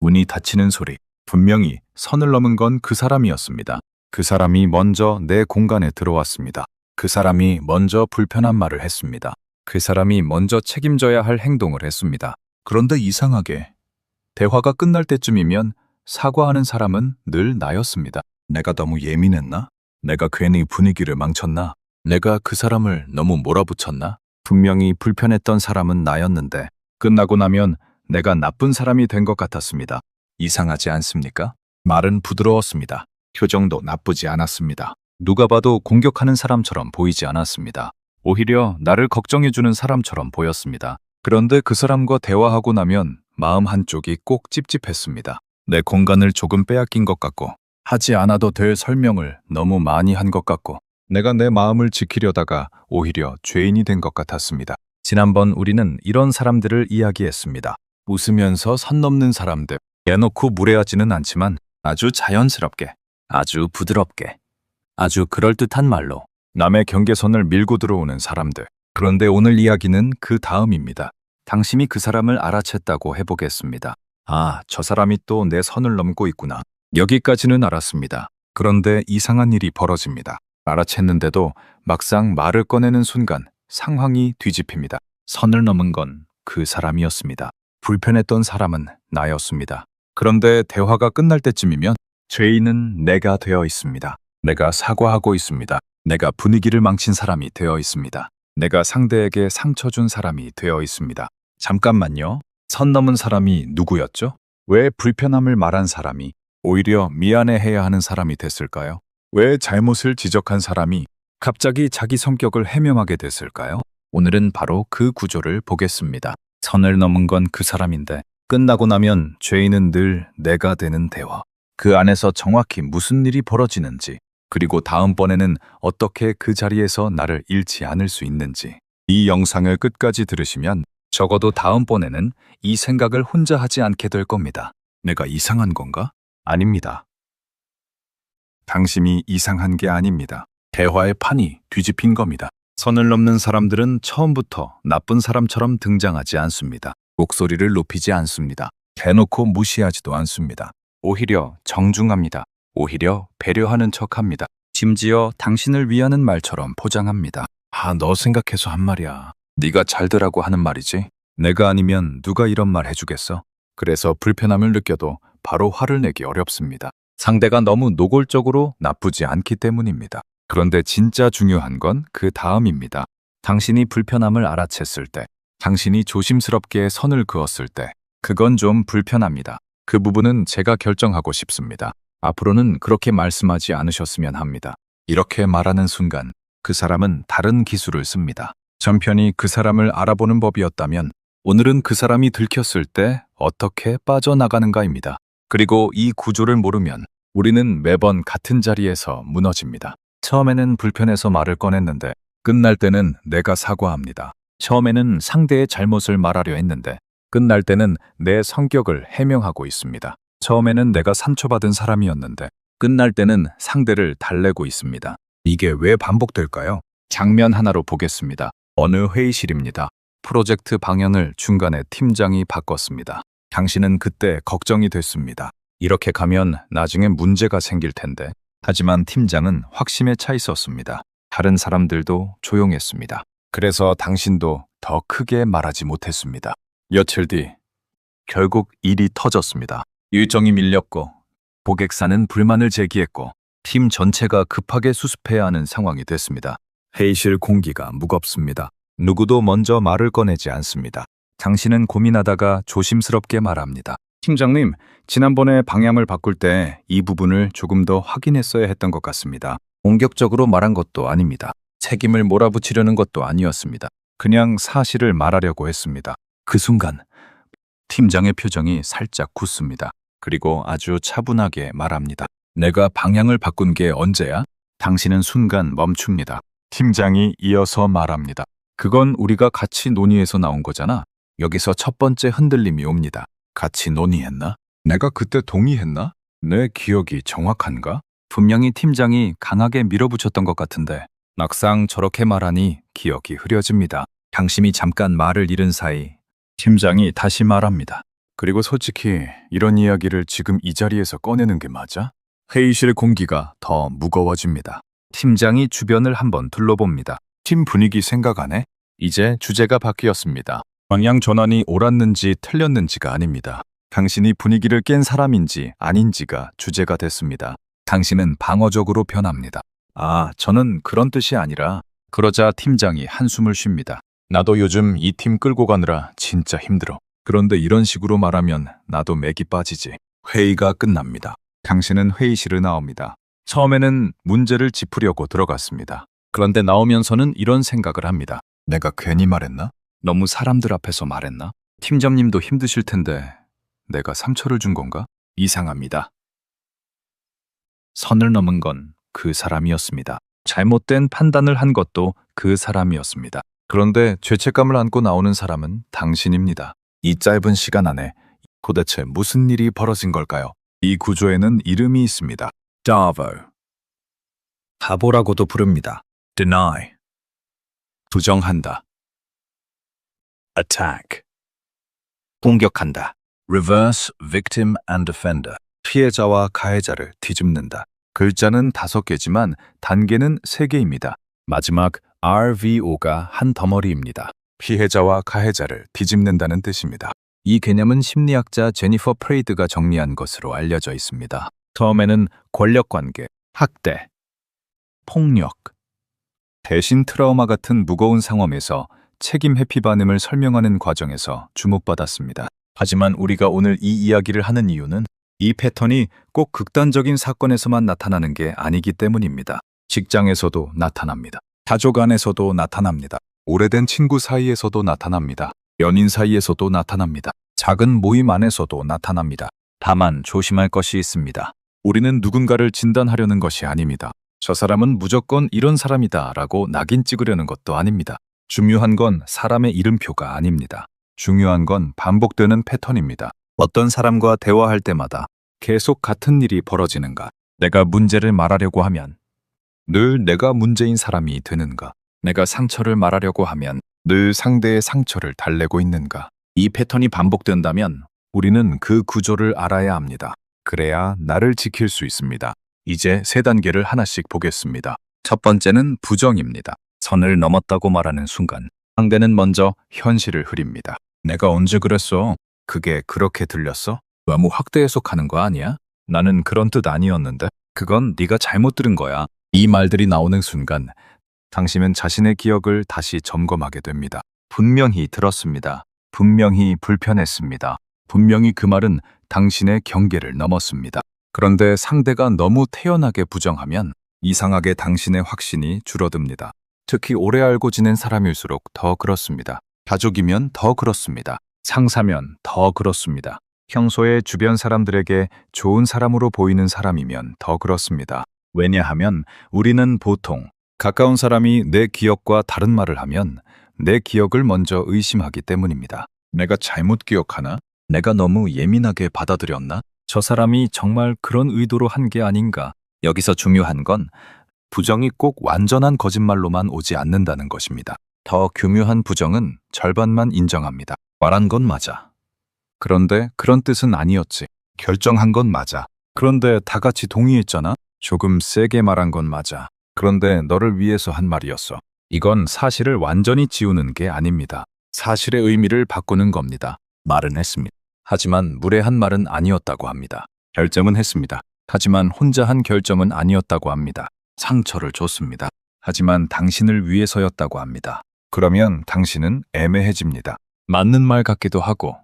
문이 닫히는 소리. 분명히 선을 넘은 건 그 사람이었습니다. 그 사람이 먼저 내 공간에 들어왔습니다. 그 사람이 먼저 불편한 말을 했습니다. 그 사람이 먼저 책임져야 할 행동을 했습니다. 그런데 이상하게 대화가 끝날 때쯤이면 사과하는 사람은 늘 나였습니다. 내가 너무 예민했나? 내가 괜히 분위기를 망쳤나? 내가 그 사람을 너무 몰아붙였나? 분명히 불편했던 사람은 나였는데 끝나고 나면 내가 나쁜 사람이 된 것 같았습니다. 이상하지 않습니까? 말은 부드러웠습니다. 표정도 나쁘지 않았습니다. 누가 봐도 공격하는 사람처럼 보이지 않았습니다. 오히려 나를 걱정해주는 사람처럼 보였습니다. 그런데 그 사람과 대화하고 나면 마음 한쪽이 꼭 찝찝했습니다. 내 공간을 조금 빼앗긴 것 같고 하지 않아도 될 설명을 너무 많이 한 것 같고 내가 내 마음을 지키려다가 오히려 죄인이 된 것 같았습니다. 지난번 우리는 이런 사람들을 이야기했습니다. 웃으면서 선 넘는 사람들. 대놓고 무례하지는 않지만 아주 자연스럽게, 아주 부드럽게, 아주 그럴듯한 말로 남의 경계선을 밀고 들어오는 사람들. 그런데 오늘 이야기는 그 다음입니다. 당신이 그 사람을 알아챘다고 해보겠습니다. 아, 저 사람이 또 내 선을 넘고 있구나. 여기까지는 알았습니다. 그런데 이상한 일이 벌어집니다. 알아챘는데도 막상 말을 꺼내는 순간 상황이 뒤집힙니다. 선을 넘은 건 그 사람이었습니다. 불편했던 사람은 나였습니다. 그런데 대화가 끝날 때쯤이면 죄인은 내가 되어 있습니다. 내가 사과하고 있습니다. 내가 분위기를 망친 사람이 되어 있습니다. 내가 상대에게 상처 준 사람이 되어 있습니다. 잠깐만요. 선 넘은 사람이 누구였죠? 왜 불편함을 말한 사람이 오히려 미안해해야 하는 사람이 됐을까요? 왜 잘못을 지적한 사람이 갑자기 자기 성격을 해명하게 됐을까요? 오늘은 바로 그 구조를 보겠습니다. 선을 넘은 건 그 사람인데 끝나고 나면 죄인은 늘 내가 되는 대화. 그 안에서 정확히 무슨 일이 벌어지는지 그리고 다음번에는 어떻게 그 자리에서 나를 잃지 않을 수 있는지 이 영상을 끝까지 들으시면 적어도 다음번에는 이 생각을 혼자 하지 않게 될 겁니다. 내가 이상한 건가? 아닙니다. 당신이 이상한 게 아닙니다. 대화의 판이 뒤집힌 겁니다. 선을 넘는 사람들은 처음부터 나쁜 사람처럼 등장하지 않습니다. 목소리를 높이지 않습니다. 대놓고 무시하지도 않습니다. 오히려 정중합니다. 오히려 배려하는 척합니다. 심지어 당신을 위하는 말처럼 포장합니다. 아, 너 생각해서 한 말이야. 네가 잘되라고 하는 말이지. 내가 아니면 누가 이런 말 해주겠어? 그래서 불편함을 느껴도 바로 화를 내기 어렵습니다. 상대가 너무 노골적으로 나쁘지 않기 때문입니다. 그런데 진짜 중요한 건 그 다음입니다. 당신이 불편함을 알아챘을 때, 당신이 조심스럽게 선을 그었을 때, 그건 좀 불편합니다. 그 부분은 제가 결정하고 싶습니다. 앞으로는 그렇게 말씀하지 않으셨으면 합니다. 이렇게 말하는 순간 그 사람은 다른 기술을 씁니다. 전편이 그 사람을 알아보는 법이었다면 오늘은 그 사람이 들켰을 때 어떻게 빠져나가는가입니다. 그리고 이 구조를 모르면 우리는 매번 같은 자리에서 무너집니다. 처음에는 불편해서 말을 꺼냈는데 끝날 때는 내가 사과합니다. 처음에는 상대의 잘못을 말하려 했는데 끝날 때는 내 성격을 해명하고 있습니다. 처음에는 내가 상처받은 사람이었는데 끝날 때는 상대를 달래고 있습니다. 이게 왜 반복될까요? 장면 하나로 보겠습니다. 어느 회의실입니다. 프로젝트 방향을 중간에 팀장이 바꿨습니다. 당신은 그때 걱정이 됐습니다. 이렇게 가면 나중에 문제가 생길 텐데. 하지만 팀장은 확신에 차 있었습니다. 다른 사람들도 조용했습니다. 그래서 당신도 더 크게 말하지 못했습니다. 며칠 뒤 결국 일이 터졌습니다. 일정이 밀렸고 고객사는 불만을 제기했고 팀 전체가 급하게 수습해야 하는 상황이 됐습니다. 회의실 공기가 무겁습니다. 누구도 먼저 말을 꺼내지 않습니다. 당신은 고민하다가 조심스럽게 말합니다. 팀장님, 지난번에 방향을 바꿀 때 이 부분을 조금 더 확인했어야 했던 것 같습니다. 공격적으로 말한 것도 아닙니다. 책임을 몰아붙이려는 것도 아니었습니다. 그냥 사실을 말하려고 했습니다. 그 순간 팀장의 표정이 살짝 굳습니다. 그리고 아주 차분하게 말합니다. 내가 방향을 바꾼 게 언제야? 당신은 순간 멈춥니다. 팀장이 이어서 말합니다. 그건 우리가 같이 논의해서 나온 거잖아. 여기서 첫 번째 흔들림이 옵니다. 같이 논의했나? 내가 그때 동의했나? 내 기억이 정확한가? 분명히 팀장이 강하게 밀어붙였던 것 같은데 막상 저렇게 말하니 기억이 흐려집니다. 당신이 잠깐 말을 잃은 사이 팀장이 다시 말합니다. 그리고 솔직히 이런 이야기를 지금 이 자리에서 꺼내는 게 맞아? 회의실 공기가 더 무거워집니다. 팀장이 주변을 한번 둘러봅니다. 팀 분위기 생각하네? 이제 주제가 바뀌었습니다. 방향 전환이 옳았는지 틀렸는지가 아닙니다. 당신이 분위기를 깬 사람인지 아닌지가 주제가 됐습니다. 당신은 방어적으로 변합니다. 아, 저는 그런 뜻이 아니라. 그러자 팀장이 한숨을 쉽니다. 나도 요즘 이 팀 끌고 가느라 진짜 힘들어. 그런데 이런 식으로 말하면 나도 맥이 빠지지. 회의가 끝납니다. 당신은 회의실을 나옵니다. 처음에는 문제를 짚으려고 들어갔습니다. 그런데 나오면서는 이런 생각을 합니다. 내가 괜히 말했나? 너무 사람들 앞에서 말했나? 팀장님도 힘드실 텐데 내가 상처를 준 건가? 이상합니다. 선을 넘은 건 그 사람이었습니다. 잘못된 판단을 한 것도 그 사람이었습니다. 그런데 죄책감을 안고 나오는 사람은 당신입니다. 이 짧은 시간 안에 도대체 무슨 일이 벌어진 걸까요? 이 구조에는 이름이 있습니다. Davo. 바보라고도 부릅니다. Deny. 부정한다. Attack. 공격한다. Reverse victim and offender. 피해자와 가해자를 뒤집는다. 글자는 5개지만 단계는 3개입니다. 마지막 RVO가 한 덩어리입니다. 피해자와 가해자를 뒤집는다는 뜻입니다. 이 개념은 심리학자 제니퍼 프레이드가 정리한 것으로 알려져 있습니다. 처음에는 권력관계, 학대, 폭력, 대신 트라우마 같은 무거운 상황에서 책임 회피 반응을 설명하는 과정에서 주목받았습니다. 하지만 우리가 오늘 이 이야기를 하는 이유는 이 패턴이 꼭 극단적인 사건에서만 나타나는 게 아니기 때문입니다. 직장에서도 나타납니다. 가족 안에서도 나타납니다. 오래된 친구 사이에서도 나타납니다. 연인 사이에서도 나타납니다. 작은 모임 안에서도 나타납니다. 다만 조심할 것이 있습니다. 우리는 누군가를 진단하려는 것이 아닙니다. 저 사람은 무조건 이런 사람이다 라고 낙인 찍으려는 것도 아닙니다. 중요한 건 사람의 이름표가 아닙니다. 중요한 건 반복되는 패턴입니다. 어떤 사람과 대화할 때마다 계속 같은 일이 벌어지는가? 내가 문제를 말하려고 하면 늘 내가 문제인 사람이 되는가? 내가 상처를 말하려고 하면 늘 상대의 상처를 달래고 있는가? 이 패턴이 반복된다면 우리는 그 구조를 알아야 합니다. 그래야 나를 지킬 수 있습니다. 이제 3단계를 하나씩 보겠습니다. 첫 번째는 부정입니다. 선을 넘었다고 말하는 순간 상대는 먼저 현실을 흐립니다. 내가 언제 그랬어? 그게 그렇게 들렸어? 너무 확대 해석하는 거 아니야? 나는 그런 뜻 아니었는데. 그건 네가 잘못 들은 거야. 이 말들이 나오는 순간 당신은 자신의 기억을 다시 점검하게 됩니다. 분명히 들었습니다. 분명히 불편했습니다. 분명히 그 말은 당신의 경계를 넘었습니다. 그런데 상대가 너무 태연하게 부정하면 이상하게 당신의 확신이 줄어듭니다. 특히 오래 알고 지낸 사람일수록 더 그렇습니다. 가족이면 더 그렇습니다. 상사면 더 그렇습니다. 평소에 주변 사람들에게 좋은 사람으로 보이는 사람이면 더 그렇습니다. 왜냐하면 우리는 보통 가까운 사람이 내 기억과 다른 말을 하면 내 기억을 먼저 의심하기 때문입니다. 내가 잘못 기억하나? 내가 너무 예민하게 받아들였나? 저 사람이 정말 그런 의도로 한 게 아닌가? 여기서 중요한 건 부정이 꼭 완전한 거짓말로만 오지 않는다는 것입니다. 더 교묘한 부정은 절반만 인정합니다. 말한 건 맞아. 그런데 그런 뜻은 아니었지. 결정한 건 맞아. 그런데 다 같이 동의했잖아? 조금 세게 말한 건 맞아. 그런데 너를 위해서 한 말이었어. 이건 사실을 완전히 지우는 게 아닙니다. 사실의 의미를 바꾸는 겁니다. 말은 했습니다. 하지만 무례한 말은 아니었다고 합니다. 결정은 했습니다. 하지만 혼자 한 결정은 아니었다고 합니다. 상처를 줬습니다. 하지만 당신을 위해서였다고 합니다. 그러면 당신은 애매해집니다. 맞는 말 같기도 하고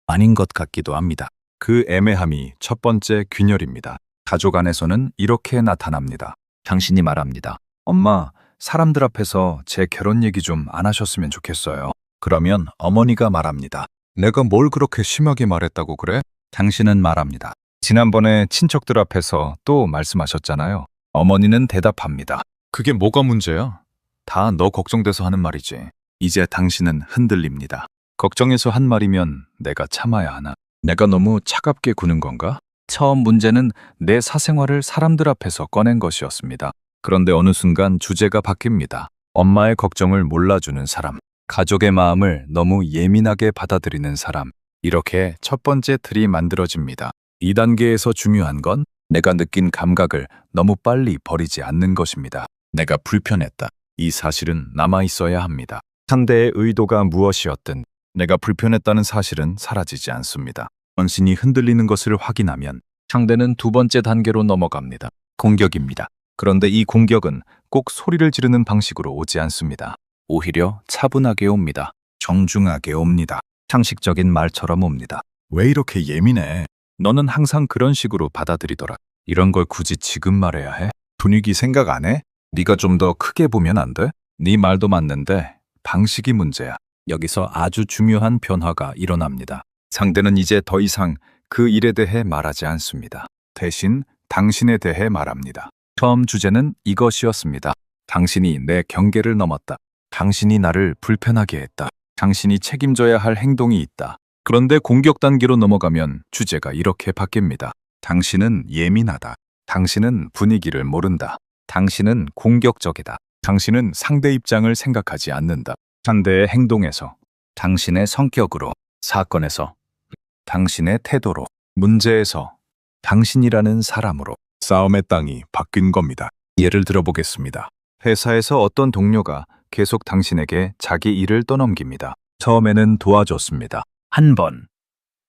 아닌 것 같기도 합니다. 그 애매함이 첫 번째 균열입니다. 가족 안에서는 이렇게 나타납니다. 당신이 말합니다. 엄마, 사람들 앞에서 제 결혼 얘기 좀 안 하셨으면 좋겠어요. 그러면 어머니가 말합니다. 내가 뭘 그렇게 심하게 말했다고 그래? 당신은 말합니다. 지난번에 친척들 앞에서 또 말씀하셨잖아요. 어머니는 대답합니다. 그게 뭐가 문제야? 다 너 걱정돼서 하는 말이지. 이제 당신은 흔들립니다. 걱정해서 한 말이면 내가 참아야 하나? 내가 너무 차갑게 구는 건가? 처음 문제는 내 사생활을 사람들 앞에서 꺼낸 것이었습니다. 그런데 어느 순간 주제가 바뀝니다. 엄마의 걱정을 몰라주는 사람, 가족의 마음을 너무 예민하게 받아들이는 사람, 이렇게 첫 번째 틀이 만들어집니다. 2단계에서 중요한 건 내가 느낀 감각을 너무 빨리 버리지 않는 것입니다. 내가 불편했다. 이 사실은 남아 있어야 합니다. 상대의 의도가 무엇이었든 내가 불편했다는 사실은 사라지지 않습니다. 원신이 흔들리는 것을 확인하면 상대는 두 번째 단계로 넘어갑니다. 공격입니다. 그런데 이 공격은 꼭 소리를 지르는 방식으로 오지 않습니다. 오히려 차분하게 옵니다. 정중하게 옵니다. 상식적인 말처럼 옵니다. 왜 이렇게 예민해? 너는 항상 그런 식으로 받아들이더라. 이런 걸 굳이 지금 말해야 해? 분위기 생각 안 해? 네가 좀 더 크게 보면 안 돼? 네 말도 맞는데 방식이 문제야. 여기서 아주 중요한 변화가 일어납니다. 상대는 이제 더 이상 그 일에 대해 말하지 않습니다. 대신 당신에 대해 말합니다. 처음 주제는 이것이었습니다. 당신이 내 경계를 넘었다. 당신이 나를 불편하게 했다. 당신이 책임져야 할 행동이 있다. 그런데 공격 단계로 넘어가면 주제가 이렇게 바뀝니다. 당신은 예민하다. 당신은 분위기를 모른다. 당신은 공격적이다. 당신은 상대 입장을 생각하지 않는다. 상대의 행동에서, 당신의 성격으로, 사건에서, 당신의 태도로, 문제에서, 당신이라는 사람으로 싸움의 땅이 바뀐 겁니다. 예를 들어보겠습니다. 회사에서 어떤 동료가 계속 당신에게 자기 일을 떠넘깁니다. 처음에는 도와줬습니다. 한 번,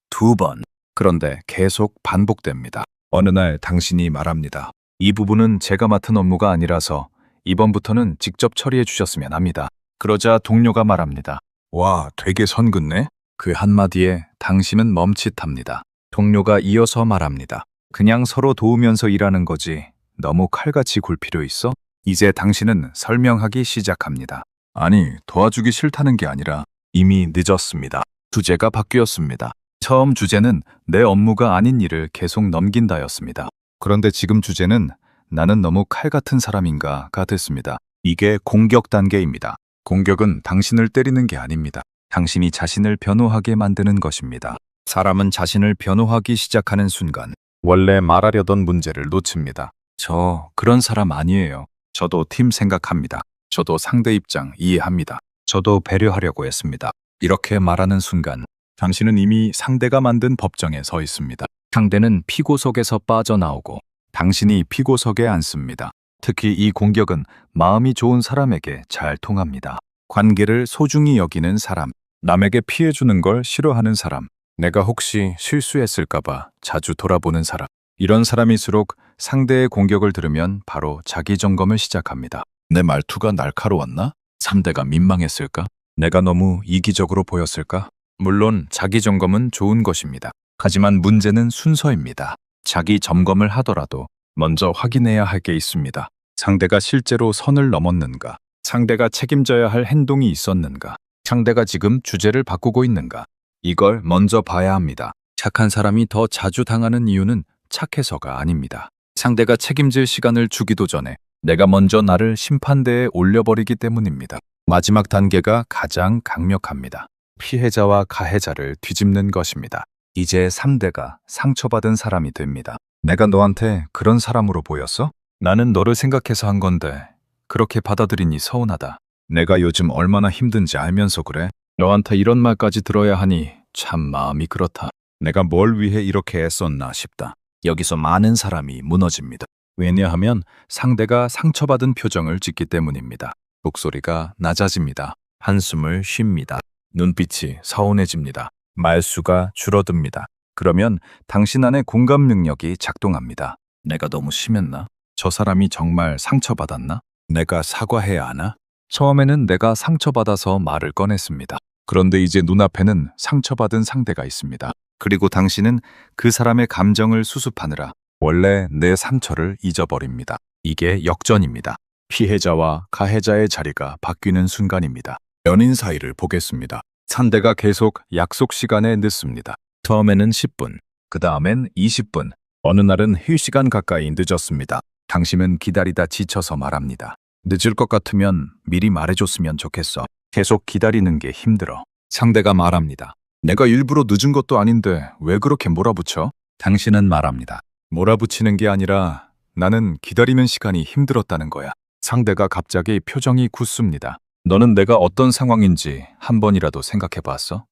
두 번. 그런데 계속 반복됩니다. 어느 날 당신이 말합니다. 이 부분은 제가 맡은 업무가 아니라서 이번부터는 직접 처리해 주셨으면 합니다. 그러자 동료가 말합니다. 와, 되게 선 긋네? 그 한마디에 당신은 멈칫합니다. 동료가 이어서 말합니다. 그냥 서로 도우면서 일하는 거지. 너무 칼같이 굴 필요 있어? 이제 당신은 설명하기 시작합니다. 아니, 도와주기 싫다는 게 아니라 이미 늦었습니다. 주제가 바뀌었습니다. 처음 주제는 내 업무가 아닌 일을 계속 넘긴다였습니다. 그런데 지금 주제는 나는 너무 칼 같은 사람인가가 됐습니다. 이게 공격 단계입니다. 공격은 당신을 때리는 게 아닙니다. 당신이 자신을 변호하게 만드는 것입니다. 사람은 자신을 변호하기 시작하는 순간 원래 말하려던 문제를 놓칩니다. 저 그런 사람 아니에요. 저도 팀 생각합니다. 저도 상대 입장 이해합니다. 저도 배려하려고 했습니다. 이렇게 말하는 순간 당신은 이미 상대가 만든 법정에 서 있습니다. 상대는 피고석에서 빠져나오고 당신이 피고석에 앉습니다. 특히 이 공격은 마음이 좋은 사람에게 잘 통합니다. 관계를 소중히 여기는 사람, 남에게 피해주는 걸 싫어하는 사람, 내가 혹시 실수했을까봐 자주 돌아보는 사람. 이런 사람일수록 상대의 공격을 들으면 바로 자기 점검을 시작합니다. 내 말투가 날카로웠나? 상대가 민망했을까? 내가 너무 이기적으로 보였을까? 물론 자기 점검은 좋은 것입니다. 하지만 문제는 순서입니다. 자기 점검을 하더라도 먼저 확인해야 할 게 있습니다. 상대가 실제로 선을 넘었는가? 상대가 책임져야 할 행동이 있었는가? 상대가 지금 주제를 바꾸고 있는가? 이걸 먼저 봐야 합니다. 착한 사람이 더 자주 당하는 이유는 착해서가 아닙니다. 상대가 책임질 시간을 주기도 전에 내가 먼저 나를 심판대에 올려버리기 때문입니다. 마지막 단계가 가장 강력합니다. 피해자와 가해자를 뒤집는 것입니다. 이제 상대가 상처받은 사람이 됩니다. 내가 너한테 그런 사람으로 보였어? 나는 너를 생각해서 한 건데 그렇게 받아들이니 서운하다. 내가 요즘 얼마나 힘든지 알면서 그래? 너한테 이런 말까지 들어야 하니 참 마음이 그렇다. 내가 뭘 위해 이렇게 애썼나 싶다. 여기서 많은 사람이 무너집니다. 왜냐하면 상대가 상처받은 표정을 짓기 때문입니다. 목소리가 낮아집니다. 한숨을 쉽니다. 눈빛이 서운해집니다. 말수가 줄어듭니다. 그러면 당신 안에 공감 능력이 작동합니다. 내가 너무 심했나? 저 사람이 정말 상처받았나? 내가 사과해야 하나? 처음에는 내가 상처받아서 말을 꺼냈습니다. 그런데 이제 눈앞에는 상처받은 상대가 있습니다. 그리고 당신은 그 사람의 감정을 수습하느라 원래 내 상처를 잊어버립니다. 이게 역전입니다. 피해자와 가해자의 자리가 바뀌는 순간입니다. 연인 사이를 보겠습니다. 상대가 계속 약속 시간에 늦습니다. 처음에는 10분, 그 다음엔 20분, 어느 날은 1시간 가까이 늦었습니다. 당신은 기다리다 지쳐서 말합니다. 늦을 것 같으면 미리 말해줬으면 좋겠어. 계속 기다리는 게 힘들어. 상대가 말합니다. 내가 일부러 늦은 것도 아닌데 왜 그렇게 몰아붙여? 당신은 말합니다. 몰아붙이는 게 아니라 나는 기다리는 시간이 힘들었다는 거야. 상대가 갑자기 표정이 굳습니다. 너는 내가 어떤 상황인지 한 번이라도 생각해 봤어?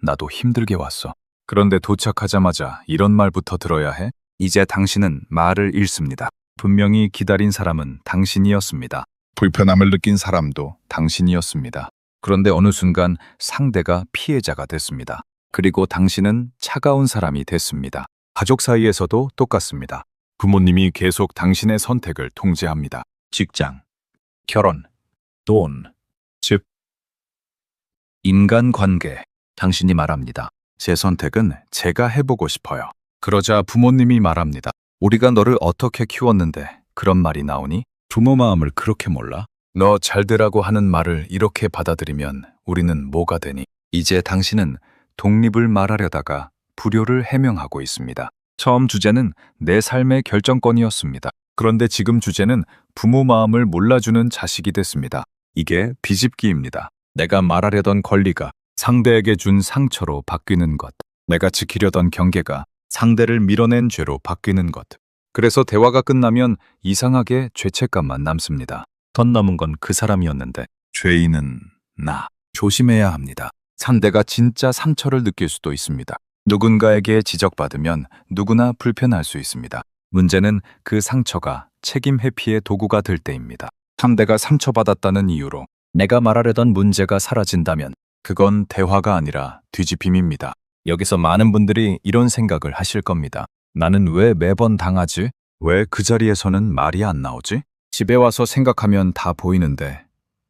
나도 힘들게 왔어. 그런데 도착하자마자 이런 말부터 들어야 해? 이제 당신은 말을 잃습니다. 분명히 기다린 사람은 당신이었습니다. 불편함을 느낀 사람도 당신이었습니다. 그런데 어느 순간 상대가 피해자가 됐습니다. 그리고 당신은 차가운 사람이 됐습니다. 가족 사이에서도 똑같습니다. 부모님이 계속 당신의 선택을 통제합니다. 직장, 결혼, 돈, 집, 인간관계. 당신이 말합니다. 제 선택은 제가 해보고 싶어요. 그러자 부모님이 말합니다. 우리가 너를 어떻게 키웠는데 그런 말이 나오니? 부모 마음을 그렇게 몰라? 너 잘 되라고 하는 말을 이렇게 받아들이면 우리는 뭐가 되니? 이제 당신은 독립을 말하려다가 불효를 해명하고 있습니다. 처음 주제는 내 삶의 결정권이었습니다. 그런데 지금 주제는 부모 마음을 몰라주는 자식이 됐습니다. 이게 비집기입니다. 내가 말하려던 권리가 상대에게 준 상처로 바뀌는 것. 내가 지키려던 경계가 상대를 밀어낸 죄로 바뀌는 것. 그래서 대화가 끝나면 이상하게 죄책감만 남습니다. 선 넘은 건 그 사람이었는데 죄인은 나. 조심해야 합니다. 상대가 진짜 상처를 느낄 수도 있습니다. 누군가에게 지적받으면 누구나 불편할 수 있습니다. 문제는 그 상처가 책임 회피의 도구가 될 때입니다. 상대가 상처받았다는 이유로 내가 말하려던 문제가 사라진다면 그건 대화가 아니라 뒤집힘입니다. 여기서 많은 분들이 이런 생각을 하실 겁니다. 나는 왜 매번 당하지? 왜 그 자리에서는 말이 안 나오지? 집에 와서 생각하면 다 보이는데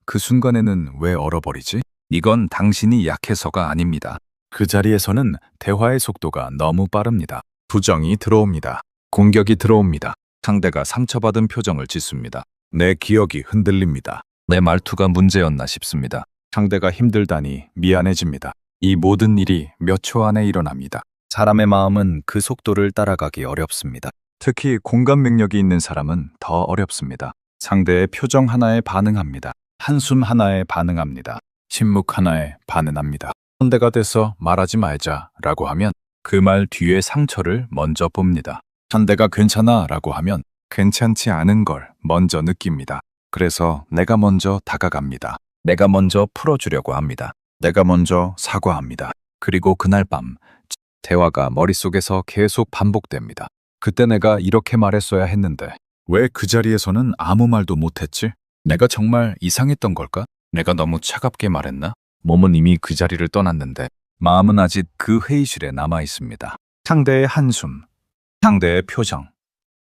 그 순간에는 왜 얼어버리지? 이건 당신이 약해서가 아닙니다. 그 자리에서는 대화의 속도가 너무 빠릅니다. 부정이 들어옵니다. 공격이 들어옵니다. 상대가 상처받은 표정을 짓습니다. 내 기억이 흔들립니다. 내 말투가 문제였나 싶습니다. 상대가 힘들다니 미안해집니다. 이 모든 일이 몇 초 안에 일어납니다. 사람의 마음은 그 속도를 따라가기 어렵습니다. 특히 공감 능력이 있는 사람은 더 어렵습니다. 상대의 표정 하나에 반응합니다. 한숨 하나에 반응합니다. 침묵 하나에 반응합니다. 상대가 돼서 말하지 말자라고 하면 그 말 뒤에 상처를 먼저 봅니다. 상대가 괜찮아 라고 하면 괜찮지 않은 걸 먼저 느낍니다. 그래서 내가 먼저 다가갑니다. 내가 먼저 풀어주려고 합니다. 내가 먼저 사과합니다. 그리고 그날 밤 대화가 머릿속에서 계속 반복됩니다. 그때 내가 이렇게 말했어야 했는데 왜 그 자리에서는 아무 말도 못했지? 내가 정말 이상했던 걸까? 내가 너무 차갑게 말했나? 몸은 이미 그 자리를 떠났는데 마음은 아직 그 회의실에 남아 있습니다. 상대의 한숨, 상대의 표정,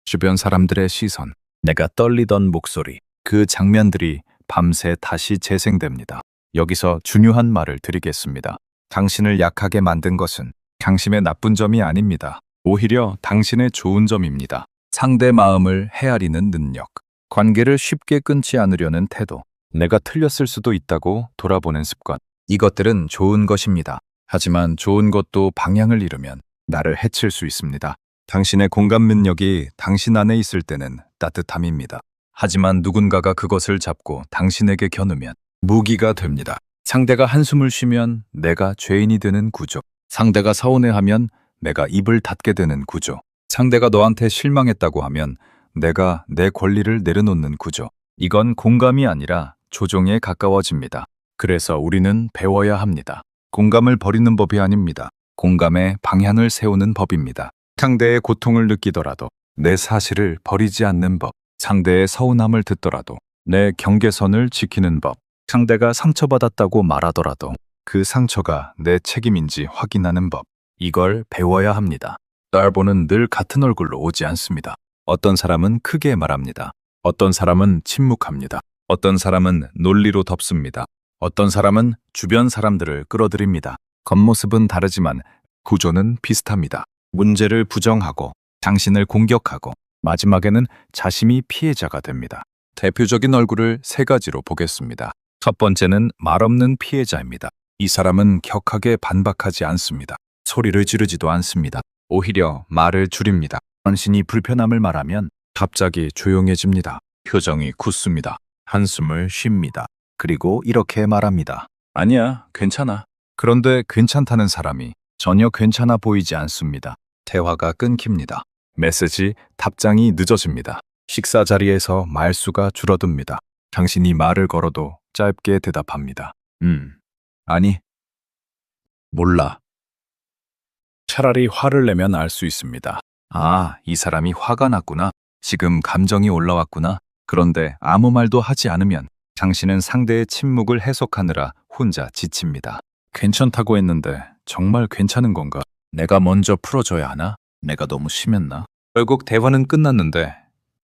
주변 사람들의 시선, 내가 떨리던 목소리, 그 장면들이 밤새 다시 재생됩니다. 여기서 중요한 말을 드리겠습니다. 당신을 약하게 만든 것은 당신의 나쁜 점이 아닙니다. 오히려 당신의 좋은 점입니다. 상대 마음을 헤아리는 능력, 관계를 쉽게 끊지 않으려는 태도, 내가 틀렸을 수도 있다고 돌아보는 습관. 이것들은 좋은 것입니다. 하지만 좋은 것도 방향을 잃으면 나를 해칠 수 있습니다. 당신의 공감 능력이 당신 안에 있을 때는 따뜻함입니다. 하지만 누군가가 그것을 잡고 당신에게 겨누면 무기가 됩니다. 상대가 한숨을 쉬면 내가 죄인이 되는 구조. 상대가 서운해하면 내가 입을 닫게 되는 구조. 상대가 너한테 실망했다고 하면 내가 내 권리를 내려놓는 구조. 이건 공감이 아니라 조종에 가까워집니다. 그래서 우리는 배워야 합니다. 공감을 버리는 법이 아닙니다. 공감의 방향을 세우는 법입니다. 상대의 고통을 느끼더라도 내 사실을 버리지 않는 법. 상대의 서운함을 듣더라도 내 경계선을 지키는 법. 상대가 상처받았다고 말하더라도 그 상처가 내 책임인지 확인하는 법. 이걸 배워야 합니다. 딸보는 늘 같은 얼굴로 오지 않습니다. 어떤 사람은 크게 말합니다. 어떤 사람은 침묵합니다. 어떤 사람은 논리로 덮습니다. 어떤 사람은 주변 사람들을 끌어들입니다. 겉모습은 다르지만 구조는 비슷합니다. 문제를 부정하고 당신을 공격하고 마지막에는 자신이 피해자가 됩니다. 대표적인 얼굴을 세 가지로 보겠습니다. 첫 번째는 말없는 피해자입니다. 이 사람은 격하게 반박하지 않습니다. 소리를 지르지도 않습니다. 오히려 말을 줄입니다. 당신이 불편함을 말하면 갑자기 조용해집니다. 표정이 굳습니다. 한숨을 쉽니다. 그리고 이렇게 말합니다. 아니야, 괜찮아. 그런데 괜찮다는 사람이 전혀 괜찮아 보이지 않습니다. 대화가 끊깁니다. 메시지, 답장이 늦어집니다. 식사 자리에서 말수가 줄어듭니다. 당신이 말을 걸어도 짧게 대답합니다. 아니, 몰라. 차라리 화를 내면 알 수 있습니다. 아, 이 사람이 화가 났구나. 지금 감정이 올라왔구나. 그런데 아무 말도 하지 않으면 당신은 상대의 침묵을 해석하느라 혼자 지칩니다. 괜찮다고 했는데 정말 괜찮은 건가? 내가 먼저 풀어줘야 하나? 내가 너무 심했나? 결국 대화는 끝났는데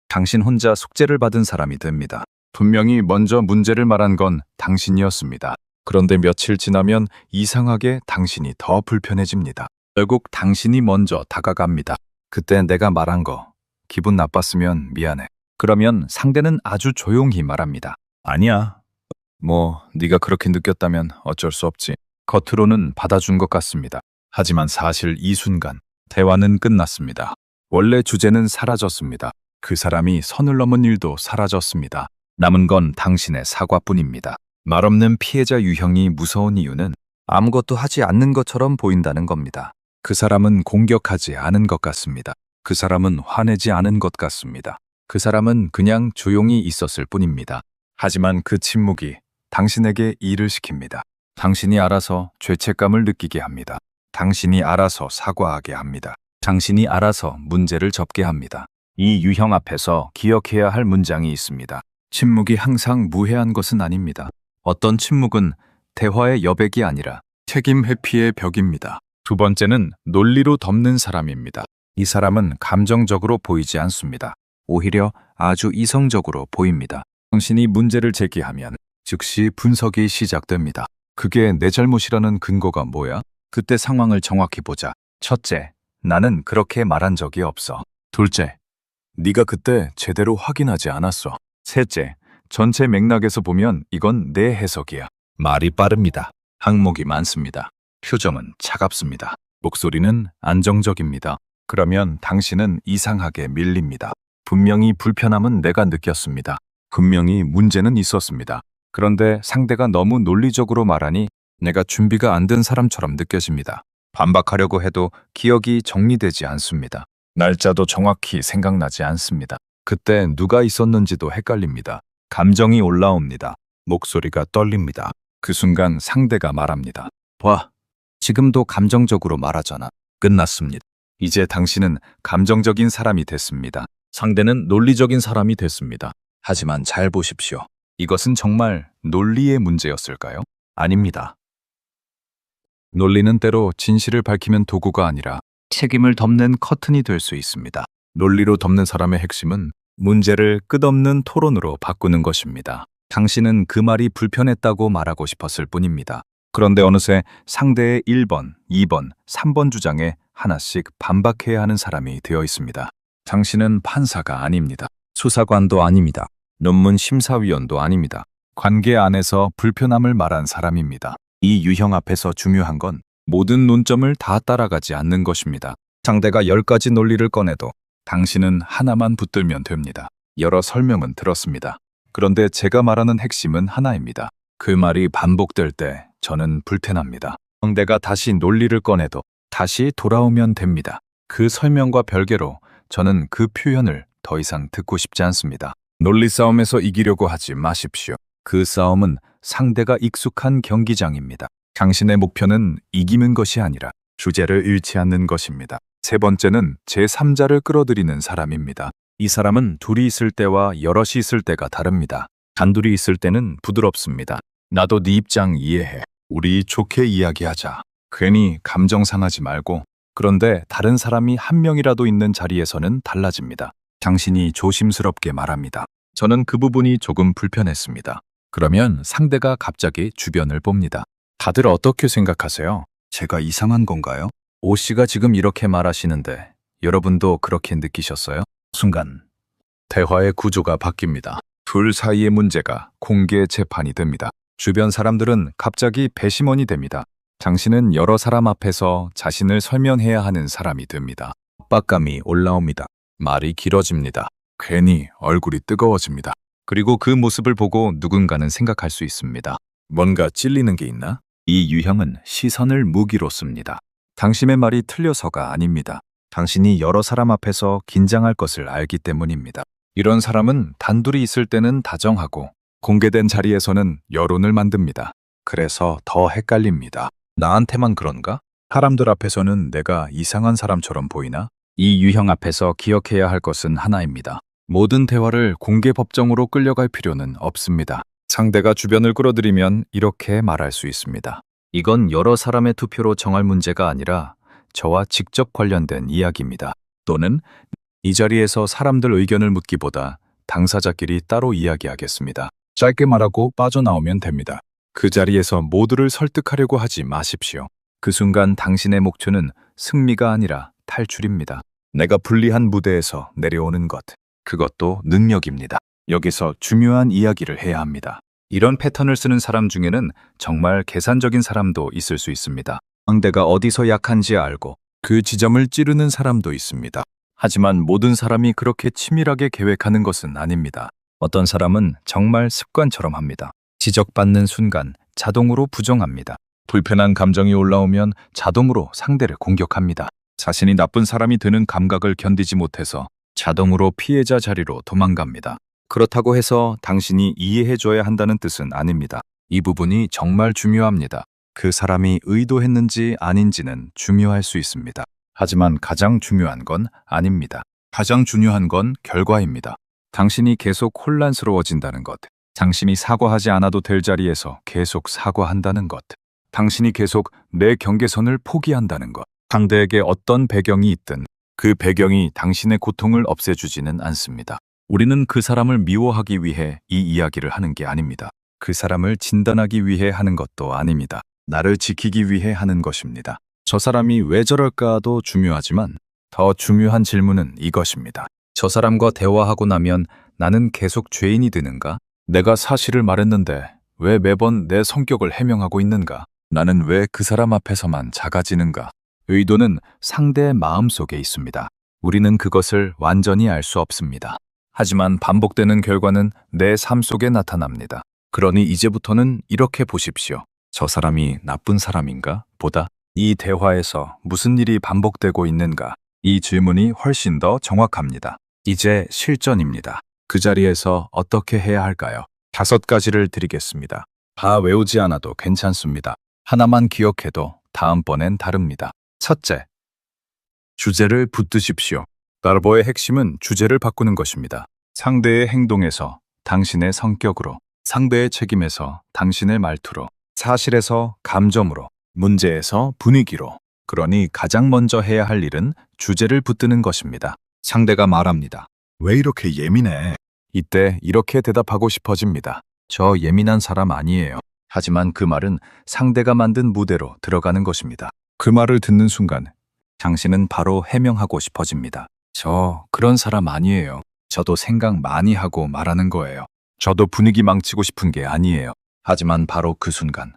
당신 혼자 숙제를 받은 사람이 됩니다. 분명히 먼저 문제를 말한 건 당신이었습니다. 그런데 며칠 지나면 이상하게 당신이 더 불편해집니다. 결국 당신이 먼저 다가갑니다. 그때 내가 말한 거 기분 나빴으면 미안해. 그러면 상대는 아주 조용히 말합니다. 아니야. 네가 그렇게 느꼈다면 어쩔 수 없지. 겉으로는 받아준 것 같습니다. 하지만 사실 이 순간 대화는 끝났습니다. 원래 주제는 사라졌습니다. 그 사람이 선을 넘은 일도 사라졌습니다. 남은 건 당신의 사과뿐입니다. 말없는 피해자 유형이 무서운 이유는 아무것도 하지 않는 것처럼 보인다는 겁니다. 그 사람은 공격하지 않은 것 같습니다. 그 사람은 화내지 않은 것 같습니다. 그 사람은 그냥 조용히 있었을 뿐입니다. 하지만 그 침묵이 당신에게 일을 시킵니다. 당신이 알아서 죄책감을 느끼게 합니다. 당신이 알아서 사과하게 합니다. 당신이 알아서 문제를 접게 합니다. 이 유형 앞에서 기억해야 할 문장이 있습니다. 침묵이 항상 무해한 것은 아닙니다. 어떤 침묵은 대화의 여백이 아니라 책임 회피의 벽입니다. 두 번째는 논리로 덮는 사람입니다. 이 사람은 감정적으로 보이지 않습니다. 오히려 아주 이성적으로 보입니다. 당신이 문제를 제기하면 즉시 분석이 시작됩니다. 그게 내 잘못이라는 근거가 뭐야? 그때 상황을 정확히 보자. 첫째, 나는 그렇게 말한 적이 없어. 둘째, 네가 그때 제대로 확인하지 않았어. 셋째, 전체 맥락에서 보면 이건 내 해석이야. 말이 빠릅니다. 항목이 많습니다. 표정은 차갑습니다. 목소리는 안정적입니다. 그러면 당신은 이상하게 밀립니다. 분명히 불편함은 내가 느꼈습니다. 분명히 문제는 있었습니다. 그런데 상대가 너무 논리적으로 말하니 내가 준비가 안 된 사람처럼 느껴집니다. 반박하려고 해도 기억이 정리되지 않습니다. 날짜도 정확히 생각나지 않습니다. 그때 누가 있었는지도 헷갈립니다. 감정이 올라옵니다. 목소리가 떨립니다. 그 순간 상대가 말합니다. 봐, 지금도 감정적으로 말하잖아. 끝났습니다. 이제 당신은 감정적인 사람이 됐습니다. 상대는 논리적인 사람이 됐습니다. 하지만 잘 보십시오. 이것은 정말 논리의 문제였을까요? 아닙니다. 논리는 때로 진실을 밝히는 도구가 아니라 책임을 덮는 커튼이 될 수 있습니다. 논리로 덮는 사람의 핵심은 문제를 끝없는 토론으로 바꾸는 것입니다. 당신은 그 말이 불편했다고 말하고 싶었을 뿐입니다. 그런데 어느새 상대의 1번, 2번, 3번 주장에 하나씩 반박해야 하는 사람이 되어 있습니다. 당신은 판사가 아닙니다. 수사관도 아닙니다. 논문 심사위원도 아닙니다. 관계 안에서 불편함을 말한 사람입니다. 이 유형 앞에서 중요한 건 모든 논점을 다 따라가지 않는 것입니다. 상대가 10가지 논리를 꺼내도 당신은 하나만 붙들면 됩니다. 여러 설명은 들었습니다. 그런데 제가 말하는 핵심은 하나입니다. 그 말이 반복될 때 저는 불편합니다. 상대가 다시 논리를 꺼내도 다시 돌아오면 됩니다. 그 설명과 별개로 저는 그 표현을 더 이상 듣고 싶지 않습니다. 논리 싸움에서 이기려고 하지 마십시오. 그 싸움은 상대가 익숙한 경기장입니다. 당신의 목표는 이기는 것이 아니라 주제를 잃지 않는 것입니다. 세 번째는 제3자를 끌어들이는 사람입니다. 이 사람은 둘이 있을 때와 여럿이 있을 때가 다릅니다. 단둘이 있을 때는 부드럽습니다. 나도 네 입장 이해해. 우리 좋게 이야기하자. 괜히 감정 상하지 말고. 그런데 다른 사람이 한 명이라도 있는 자리에서는 달라집니다. 당신이 조심스럽게 말합니다. 저는 그 부분이 조금 불편했습니다. 그러면 상대가 갑자기 주변을 봅니다. 다들 어떻게 생각하세요? 제가 이상한 건가요? 오 씨가 지금 이렇게 말하시는데 여러분도 그렇게 느끼셨어요? 순간 대화의 구조가 바뀝니다. 둘 사이의 문제가 공개 재판이 됩니다. 주변 사람들은 갑자기 배심원이 됩니다. 당신은 여러 사람 앞에서 자신을 설명해야 하는 사람이 됩니다. 압박감이 올라옵니다. 말이 길어집니다. 괜히 얼굴이 뜨거워집니다. 그리고 그 모습을 보고 누군가는 생각할 수 있습니다. 뭔가 찔리는 게 있나? 이 유형은 시선을 무기로 씁니다. 당신의 말이 틀려서가 아닙니다. 당신이 여러 사람 앞에서 긴장할 것을 알기 때문입니다. 이런 사람은 단둘이 있을 때는 다정하고 공개된 자리에서는 여론을 만듭니다. 그래서 더 헷갈립니다. 나한테만 그런가? 사람들 앞에서는 내가 이상한 사람처럼 보이나? 이 유형 앞에서 기억해야 할 것은 하나입니다. 모든 대화를 공개 법정으로 끌려갈 필요는 없습니다. 상대가 주변을 끌어들이면 이렇게 말할 수 있습니다. 이건 여러 사람의 투표로 정할 문제가 아니라 저와 직접 관련된 이야기입니다. 또는 이 자리에서 사람들 의견을 묻기보다 당사자끼리 따로 이야기하겠습니다. 짧게 말하고 빠져나오면 됩니다. 그 자리에서 모두를 설득하려고 하지 마십시오. 그 순간 당신의 목표는 승리가 아니라 탈출입니다. 내가 불리한 무대에서 내려오는 것, 그것도 능력입니다. 여기서 중요한 이야기를 해야 합니다. 이런 패턴을 쓰는 사람 중에는 정말 계산적인 사람도 있을 수 있습니다. 상대가 어디서 약한지 알고 그 지점을 찌르는 사람도 있습니다. 하지만 모든 사람이 그렇게 치밀하게 계획하는 것은 아닙니다. 어떤 사람은 정말 습관처럼 합니다. 지적받는 순간 자동으로 부정합니다. 불편한 감정이 올라오면 자동으로 상대를 공격합니다. 자신이 나쁜 사람이 되는 감각을 견디지 못해서 자동으로 피해자 자리로 도망갑니다. 그렇다고 해서 당신이 이해해줘야 한다는 뜻은 아닙니다. 이 부분이 정말 중요합니다. 그 사람이 의도했는지 아닌지는 중요할 수 있습니다. 하지만 가장 중요한 건 아닙니다. 가장 중요한 건 결과입니다. 당신이 계속 혼란스러워진다는 것, 당신이 사과하지 않아도 될 자리에서 계속 사과한다는 것, 당신이 계속 내 경계선을 포기한다는 것, 상대에게 어떤 배경이 있든 그 배경이 당신의 고통을 없애주지는 않습니다. 우리는 그 사람을 미워하기 위해 이 이야기를 하는 게 아닙니다. 그 사람을 진단하기 위해 하는 것도 아닙니다. 나를 지키기 위해 하는 것입니다. 저 사람이 왜 저럴까도 중요하지만 더 중요한 질문은 이것입니다. 저 사람과 대화하고 나면 나는 계속 죄인이 되는가? 내가 사실을 말했는데 왜 매번 내 성격을 해명하고 있는가? 나는 왜 그 사람 앞에서만 작아지는가? 의도는 상대의 마음속에 있습니다. 우리는 그것을 완전히 알 수 없습니다. 하지만 반복되는 결과는 내 삶 속에 나타납니다. 그러니 이제부터는 이렇게 보십시오. 저 사람이 나쁜 사람인가? 보다 이 대화에서 무슨 일이 반복되고 있는가? 이 질문이 훨씬 더 정확합니다. 이제 실전입니다. 그 자리에서 어떻게 해야 할까요? 5가지를 드리겠습니다. 다 외우지 않아도 괜찮습니다. 하나만 기억해도 다음번엔 다릅니다. 첫째, 주제를 붙드십시오. 따르보의 핵심은 주제를 바꾸는 것입니다. 상대의 행동에서 당신의 성격으로, 상대의 책임에서 당신의 말투로, 사실에서 감정으로, 문제에서 분위기로. 그러니 가장 먼저 해야 할 일은 주제를 붙드는 것입니다. 상대가 말합니다. 왜 이렇게 예민해? 이때 이렇게 대답하고 싶어집니다. 저 예민한 사람 아니에요. 하지만 그 말은 상대가 만든 무대로 들어가는 것입니다. 그 말을 듣는 순간 당신은 바로 해명하고 싶어집니다. 저 그런 사람 아니에요. 저도 생각 많이 하고 말하는 거예요. 저도 분위기 망치고 싶은 게 아니에요. 하지만 바로 그 순간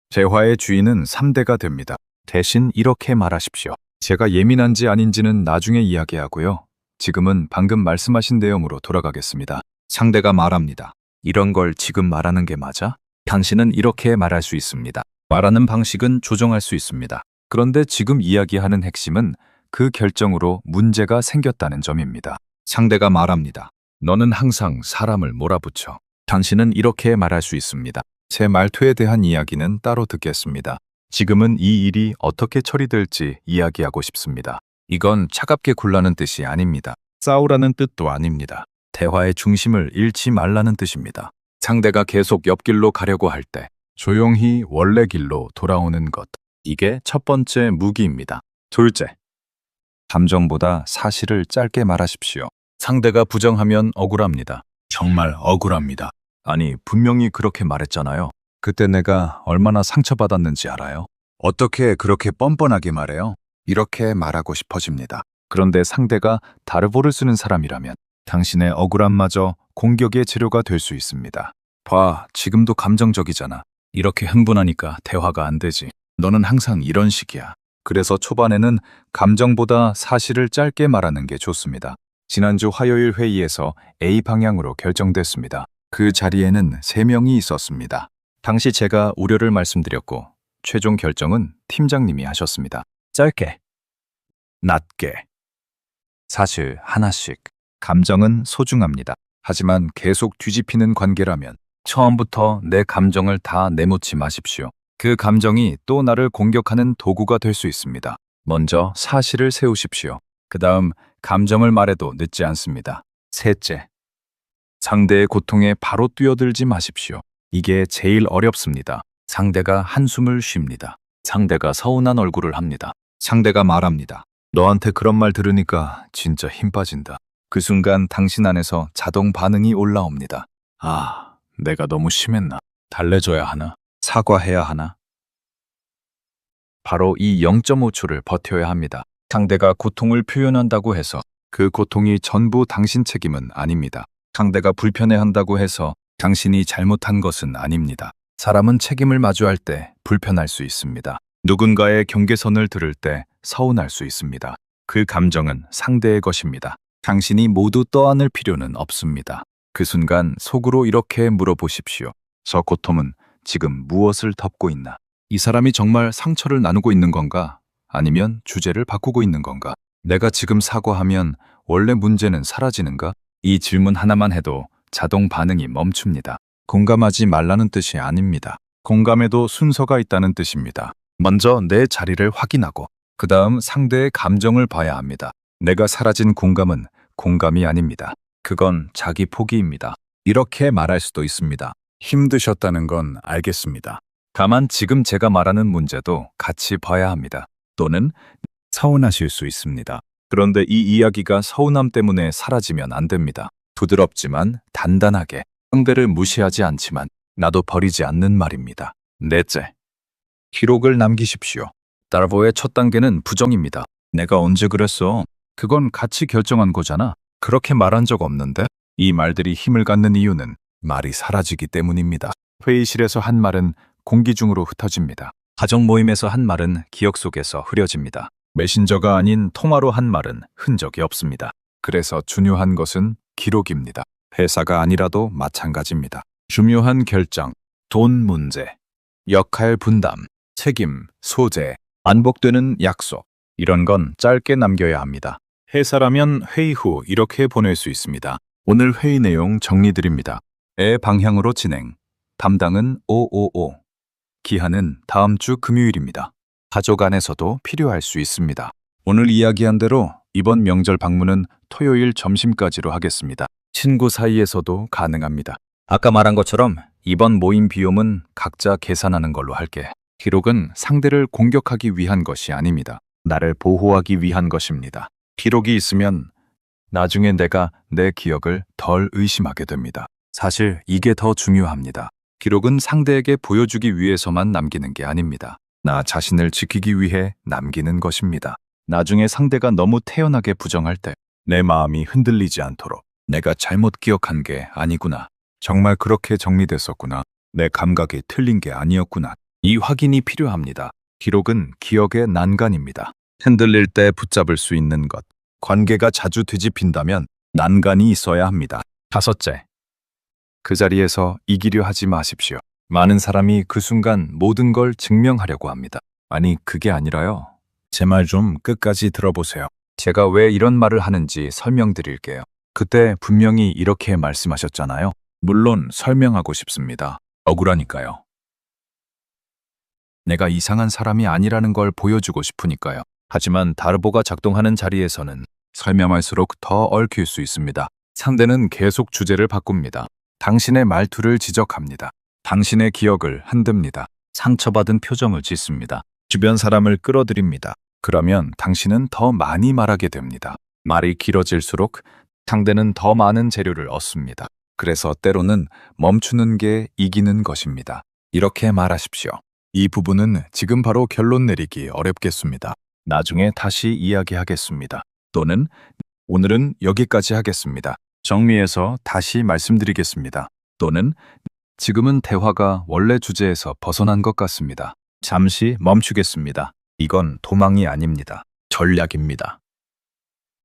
대화의 주인은 3대가 됩니다. 대신 이렇게 말하십시오. 제가 예민한지 아닌지는 나중에 이야기하고요. 지금은 방금 말씀하신 내용으로 돌아가겠습니다. 상대가 말합니다. 이런 걸 지금 말하는 게 맞아? 당신은 이렇게 말할 수 있습니다. 말하는 방식은 조정할 수 있습니다. 그런데 지금 이야기하는 핵심은 그 결정으로 문제가 생겼다는 점입니다. 상대가 말합니다. 너는 항상 사람을 몰아붙여. 당신은 이렇게 말할 수 있습니다. 제 말투에 대한 이야기는 따로 듣겠습니다. 지금은 이 일이 어떻게 처리될지 이야기하고 싶습니다. 이건 차갑게 굴라는 뜻이 아닙니다. 싸우라는 뜻도 아닙니다. 대화의 중심을 잃지 말라는 뜻입니다. 상대가 계속 옆길로 가려고 할 때 조용히 원래 길로 돌아오는 것. 이게 첫 번째 무기입니다. 둘째, 감정보다 사실을 짧게 말하십시오. 상대가 부정하면 억울합니다. 정말 억울합니다. 아니, 분명히 그렇게 말했잖아요. 그때 내가 얼마나 상처받았는지 알아요? 어떻게 그렇게 뻔뻔하게 말해요? 이렇게 말하고 싶어집니다. 그런데 상대가 다르보를 쓰는 사람이라면 당신의 억울함마저 공격의 재료가 될 수 있습니다. 봐, 지금도 감정적이잖아. 이렇게 흥분하니까 대화가 안 되지. 너는 항상 이런 식이야. 그래서 초반에는 감정보다 사실을 짧게 말하는 게 좋습니다. 지난주 화요일 회의에서 A 방향으로 결정됐습니다. 그 자리에는 3명이 있었습니다. 당시 제가 우려를 말씀드렸고 최종 결정은 팀장님이 하셨습니다. 짧게, 낮게, 사실 하나씩. 감정은 소중합니다. 하지만 계속 뒤집히는 관계라면 처음부터 내 감정을 다 내놓지 마십시오. 그 감정이 또 나를 공격하는 도구가 될 수 있습니다. 먼저 사실을 세우십시오. 그 다음 감정을 말해도 늦지 않습니다. 셋째, 상대의 고통에 바로 뛰어들지 마십시오. 이게 제일 어렵습니다. 상대가 한숨을 쉽니다. 상대가 서운한 얼굴을 합니다. 상대가 말합니다. 너한테 그런 말 들으니까 진짜 힘 빠진다. 그 순간 당신 안에서 자동 반응이 올라옵니다. 아, 내가 너무 심했나? 달래줘야 하나? 사과해야 하나? 바로 이 0.5초를 버텨야 합니다. 상대가 고통을 표현한다고 해서 그 고통이 전부 당신 책임은 아닙니다. 상대가 불편해한다고 해서 당신이 잘못한 것은 아닙니다. 사람은 책임을 마주할 때 불편할 수 있습니다. 누군가의 경계선을 들을 때 서운할 수 있습니다. 그 감정은 상대의 것입니다. 당신이 모두 떠안을 필요는 없습니다. 그 순간 속으로 이렇게 물어보십시오. 저 고통은 지금 무엇을 덮고 있나? 이 사람이 정말 상처를 나누고 있는 건가? 아니면 주제를 바꾸고 있는 건가? 내가 지금 사과하면 원래 문제는 사라지는가? 이 질문 하나만 해도 자동 반응이 멈춥니다. 공감하지 말라는 뜻이 아닙니다. 공감에도 순서가 있다는 뜻입니다. 먼저 내 자리를 확인하고 그 다음 상대의 감정을 봐야 합니다. 내가 사라진 공감은 공감이 아닙니다. 그건 자기 포기입니다. 이렇게 말할 수도 있습니다. 힘드셨다는 건 알겠습니다. 다만 지금 제가 말하는 문제도 같이 봐야 합니다. 또는 서운하실 수 있습니다. 그런데 이 이야기가 서운함 때문에 사라지면 안 됩니다. 부드럽지만 단단하게, 상대를 무시하지 않지만 나도 버리지 않는 말입니다. 넷째, 기록을 남기십시오. 따르보의 첫 단계는 부정입니다. 내가 언제 그랬어? 그건 같이 결정한 거잖아. 그렇게 말한 적 없는데? 이 말들이 힘을 갖는 이유는 말이 사라지기 때문입니다. 회의실에서 한 말은 공기 중으로 흩어집니다. 가정 모임에서 한 말은 기억 속에서 흐려집니다. 메신저가 아닌 통화로 한 말은 흔적이 없습니다. 그래서 중요한 것은 기록입니다. 회사가 아니라도 마찬가지입니다. 중요한 결정, 돈 문제, 역할 분담, 책임, 소재, 반복되는 약속, 이런 건 짧게 남겨야 합니다. 회사라면 회의 후 이렇게 보낼 수 있습니다. 오늘 회의 내용 정리드립니다. 의 방향으로 진행. 담당은 555. 기한은 다음 주 금요일입니다. 가족 안에서도 필요할 수 있습니다. 오늘 이야기한 대로 이번 명절 방문은 토요일 점심까지로 하겠습니다. 친구 사이에서도 가능합니다. 아까 말한 것처럼 이번 모임 비용은 각자 계산하는 걸로 할게. 기록은 상대를 공격하기 위한 것이 아닙니다. 나를 보호하기 위한 것입니다. 기록이 있으면 나중에 내가 내 기억을 덜 의심하게 됩니다. 사실 이게 더 중요합니다. 기록은 상대에게 보여주기 위해서만 남기는 게 아닙니다. 나 자신을 지키기 위해 남기는 것입니다. 나중에 상대가 너무 태연하게 부정할 때 내 마음이 흔들리지 않도록 내가 잘못 기억한 게 아니구나. 정말 그렇게 정리됐었구나. 내 감각이 틀린 게 아니었구나. 이 확인이 필요합니다. 기록은 기억의 난간입니다. 흔들릴 때 붙잡을 수 있는 것. 관계가 자주 뒤집힌다면 난간이 있어야 합니다. 다섯째, 그 자리에서 이기려 하지 마십시오. 많은 사람이 그 순간 모든 걸 증명하려고 합니다. 아니, 그게 아니라요. 제 말 좀 끝까지 들어보세요. 제가 왜 이런 말을 하는지 설명드릴게요. 그때 분명히 이렇게 말씀하셨잖아요. 물론 설명하고 싶습니다. 억울하니까요. 내가 이상한 사람이 아니라는 걸 보여주고 싶으니까요. 하지만 다르보가 작동하는 자리에서는 설명할수록 더 얽힐 수 있습니다. 상대는 계속 주제를 바꿉니다. 당신의 말투를 지적합니다. 당신의 기억을 흔듭니다. 상처받은 표정을 짓습니다. 주변 사람을 끌어들입니다. 그러면 당신은 더 많이 말하게 됩니다. 말이 길어질수록 상대는 더 많은 재료를 얻습니다. 그래서 때로는 멈추는 게 이기는 것입니다. 이렇게 말하십시오. 이 부분은 지금 바로 결론 내리기 어렵겠습니다. 나중에 다시 이야기하겠습니다. 또는 오늘은 여기까지 하겠습니다. 정리해서 다시 말씀드리겠습니다. 또는 지금은 대화가 원래 주제에서 벗어난 것 같습니다. 잠시 멈추겠습니다. 이건 도망이 아닙니다. 전략입니다.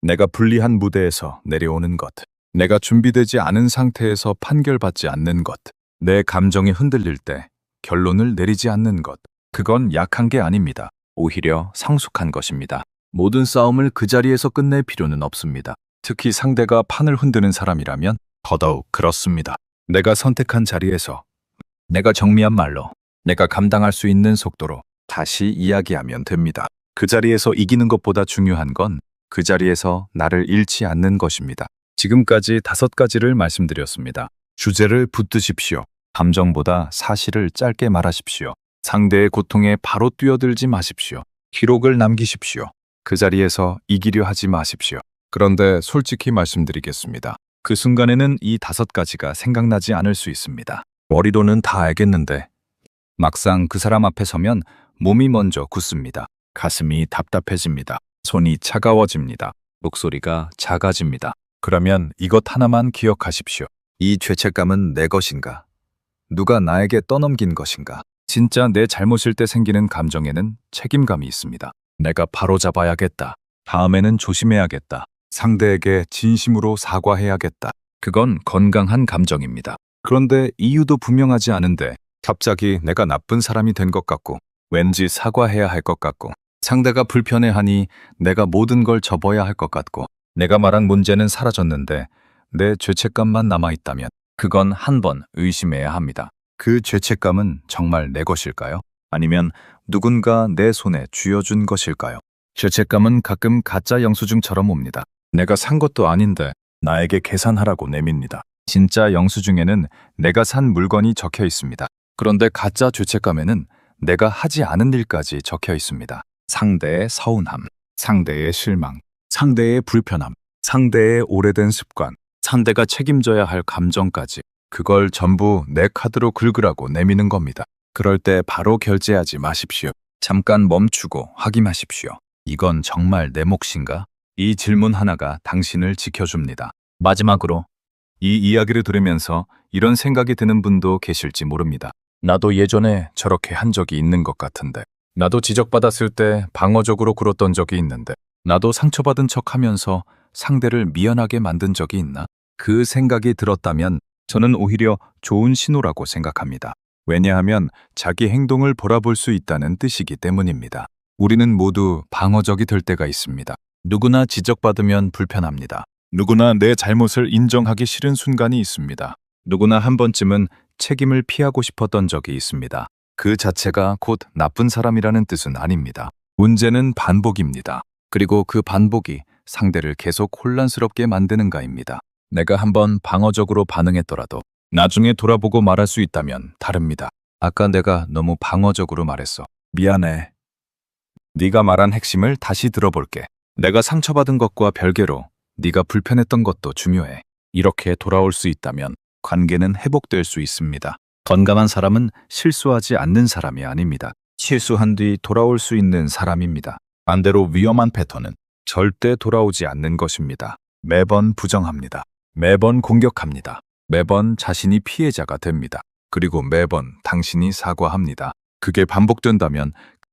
내가 불리한 무대에서 내려오는 것. 내가 준비되지 않은 상태에서 판결받지 않는 것. 내 감정이 흔들릴 때 결론을 내리지 않는 것. 그건 약한 게 아닙니다. 오히려 성숙한 것입니다. 모든 싸움을 그 자리에서 끝낼 필요는 없습니다. 특히 상대가 판을 흔드는 사람이라면 더더욱 그렇습니다. 내가 선택한 자리에서 내가 정리한 말로 내가 감당할 수 있는 속도로 다시 이야기하면 됩니다. 그 자리에서 이기는 것보다 중요한 건 그 자리에서 나를 잃지 않는 것입니다. 지금까지 5가지를 말씀드렸습니다. 주제를 붙드십시오. 감정보다 사실을 짧게 말하십시오. 상대의 고통에 바로 뛰어들지 마십시오. 기록을 남기십시오. 그 자리에서 이기려 하지 마십시오. 그런데 솔직히 말씀드리겠습니다. 그 순간에는 이 5가지가 생각나지 않을 수 있습니다. 머리로는 다 알겠는데 막상 그 사람 앞에 서면 몸이 먼저 굳습니다. 가슴이 답답해집니다. 손이 차가워집니다. 목소리가 작아집니다. 그러면 이것 하나만 기억하십시오. 이 죄책감은 내 것인가? 누가 나에게 떠넘긴 것인가? 진짜 내 잘못일 때 생기는 감정에는 책임감이 있습니다. 내가 바로잡아야겠다. 다음에는 조심해야겠다. 상대에게 진심으로 사과해야겠다. 그건 건강한 감정입니다. 그런데 이유도 분명하지 않은데 갑자기 내가 나쁜 사람이 된 것 같고 왠지 사과해야 할 것 같고 상대가 불편해하니 내가 모든 걸 접어야 할 것 같고 내가 말한 문제는 사라졌는데 내 죄책감만 남아있다면 그건 한번 의심해야 합니다. 그 죄책감은 정말 내 것일까요? 아니면 누군가 내 손에 쥐어준 것일까요? 죄책감은 가끔 가짜 영수증처럼 옵니다. 내가 산 것도 아닌데 나에게 계산하라고 내밉니다. 진짜 영수증에는 내가 산 물건이 적혀 있습니다. 그런데 가짜 죄책감에는 내가 하지 않은 일까지 적혀 있습니다. 상대의 서운함, 상대의 실망, 상대의 불편함, 상대의 오래된 습관, 상대가 책임져야 할 감정까지 그걸 전부 내 카드로 긁으라고 내미는 겁니다. 그럴 때 바로 결제하지 마십시오. 잠깐 멈추고 확인하십시오. 이건 정말 내 몫인가? 이 질문 하나가 당신을 지켜줍니다. 마지막으로 이 이야기를 들으면서 이런 생각이 드는 분도 계실지 모릅니다. 나도 예전에 저렇게 한 적이 있는 것 같은데. 나도 지적받았을 때 방어적으로 굴었던 적이 있는데. 나도 상처받은 척하면서 상대를 미안하게 만든 적이 있나? 그 생각이 들었다면 저는 오히려 좋은 신호라고 생각합니다. 왜냐하면 자기 행동을 돌아볼 수 있다는 뜻이기 때문입니다. 우리는 모두 방어적이 될 때가 있습니다. 누구나 지적받으면 불편합니다. 누구나 내 잘못을 인정하기 싫은 순간이 있습니다. 누구나 한 번쯤은 책임을 피하고 싶었던 적이 있습니다. 그 자체가 곧 나쁜 사람이라는 뜻은 아닙니다. 문제는 반복입니다. 그리고 그 반복이 상대를 계속 혼란스럽게 만드는가입니다. 내가 한번 방어적으로 반응했더라도 나중에 돌아보고 말할 수 있다면 다릅니다. 아까 내가 너무 방어적으로 말했어. 미안해. 네가 말한 핵심을 다시 들어볼게. 내가 상처받은 것과 별개로 네가 불편했던 것도 중요해. 이렇게 돌아올 수 있다면 관계는 회복될 수 있습니다. 건강한 사람은 실수하지 않는 사람이 아닙니다. 실수한 뒤 돌아올 수 있는 사람입니다. 반대로 위험한 패턴은 절대 돌아오지 않는 것입니다. 매번 부정합니다. 매번 공격합니다. 매번 자신이 피해자가 됩니다. 그리고 매번 당신이 사과합니다. 그게 반복된다면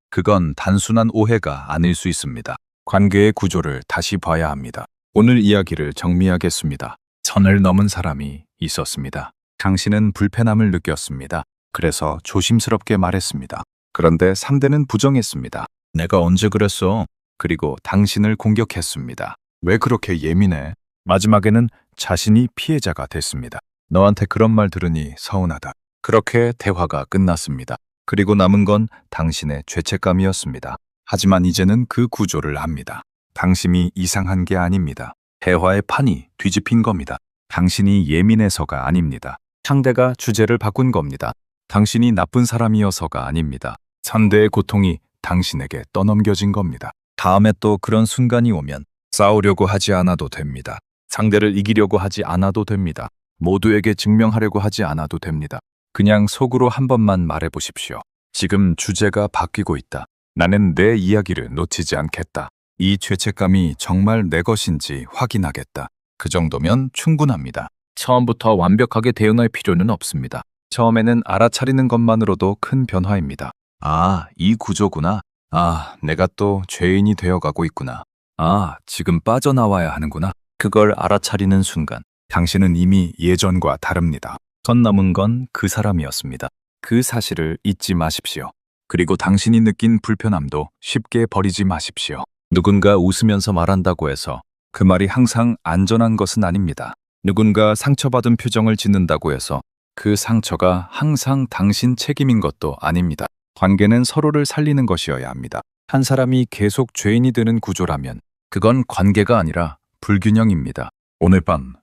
그건 단순한 오해가 아닐 수 있습니다. 관계의 구조를 다시 봐야 합니다. 오늘 이야기를 정리하겠습니다. 선을 넘은 사람이 있었습니다. 당신은 불편함을 느꼈습니다. 그래서 조심스럽게 말했습니다. 그런데 상대는 부정했습니다. 내가 언제 그랬어? 그리고 당신을 공격했습니다. 왜 그렇게 예민해? 마지막에는 자신이 피해자가 됐습니다. 너한테 그런 말 들으니 서운하다. 그렇게 대화가 끝났습니다. 그리고 남은 건 당신의 죄책감이었습니다. 하지만 이제는 그 구조를 압니다. 당신이 이상한 게 아닙니다. 대화의 판이 뒤집힌 겁니다. 당신이 예민해서가 아닙니다. 상대가 주제를 바꾼 겁니다. 당신이 나쁜 사람이어서가 아닙니다. 상대의 고통이 당신에게 떠넘겨진 겁니다. 다음에 또 그런 순간이 오면 싸우려고 하지 않아도 됩니다. 상대를 이기려고 하지 않아도 됩니다. 모두에게 증명하려고 하지 않아도 됩니다. 그냥 속으로 한 번만 말해보십시오. 지금 주제가 바뀌고 있다. 나는 내 이야기를 놓치지 않겠다. 이 죄책감이 정말 내 것인지 확인하겠다. 그 정도면 충분합니다. 처음부터 완벽하게 대응할 필요는 없습니다. 처음에는 알아차리는 것만으로도 큰 변화입니다. 아, 이 구조구나. 아, 내가 또 죄인이 되어가고 있구나. 아, 지금 빠져나와야 하는구나. 그걸 알아차리는 순간 당신은 이미 예전과 다릅니다. 선 남은 건 그 사람이었습니다. 그 사실을 잊지 마십시오. 그리고 당신이 느낀 불편함도 쉽게 버리지 마십시오. 누군가 웃으면서 말한다고 해서 그 말이 항상 안전한 것은 아닙니다. 누군가 상처받은 표정을 짓는다고 해서 그 상처가 항상 당신 책임인 것도 아닙니다. 관계는 서로를 살리는 것이어야 합니다. 한 사람이 계속 죄인이 되는 구조라면 그건 관계가 아니라 불균형입니다. 오늘 밤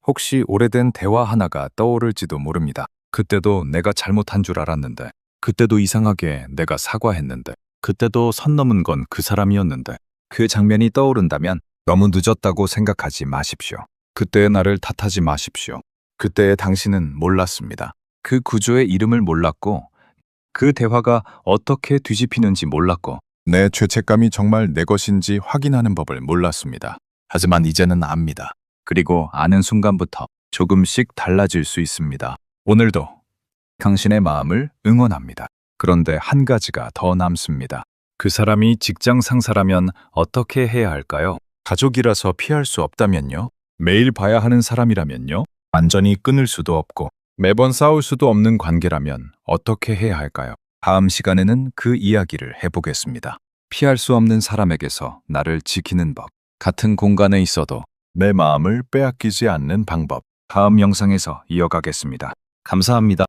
혹시 오래된 대화 하나가 떠오를지도 모릅니다. 그때도 내가 잘못한 줄 알았는데, 그때도 이상하게 내가 사과했는데, 그때도 선 넘은 건 그 사람이었는데, 그 장면이 떠오른다면 너무 늦었다고 생각하지 마십시오. 그때의 나를 탓하지 마십시오. 그때의 당신은 몰랐습니다. 그 구조의 이름을 몰랐고, 그 대화가 어떻게 뒤집히는지 몰랐고, 내 죄책감이 정말 내 것인지 확인하는 법을 몰랐습니다. 하지만 이제는 압니다. 그리고 아는 순간부터 조금씩 달라질 수 있습니다. 오늘도 당신의 마음을 응원합니다. 그런데 한 가지가 더 남습니다. 그 사람이 직장 상사라면 어떻게 해야 할까요? 가족이라서 피할 수 없다면요? 매일 봐야 하는 사람이라면요? 완전히 끊을 수도 없고 매번 싸울 수도 없는 관계라면 어떻게 해야 할까요? 다음 시간에는 그 이야기를 해보겠습니다. 피할 수 없는 사람에게서 나를 지키는 법. 같은 공간에 있어도 내 마음을 빼앗기지 않는 방법. 다음 영상에서 이어가겠습니다. 감사합니다.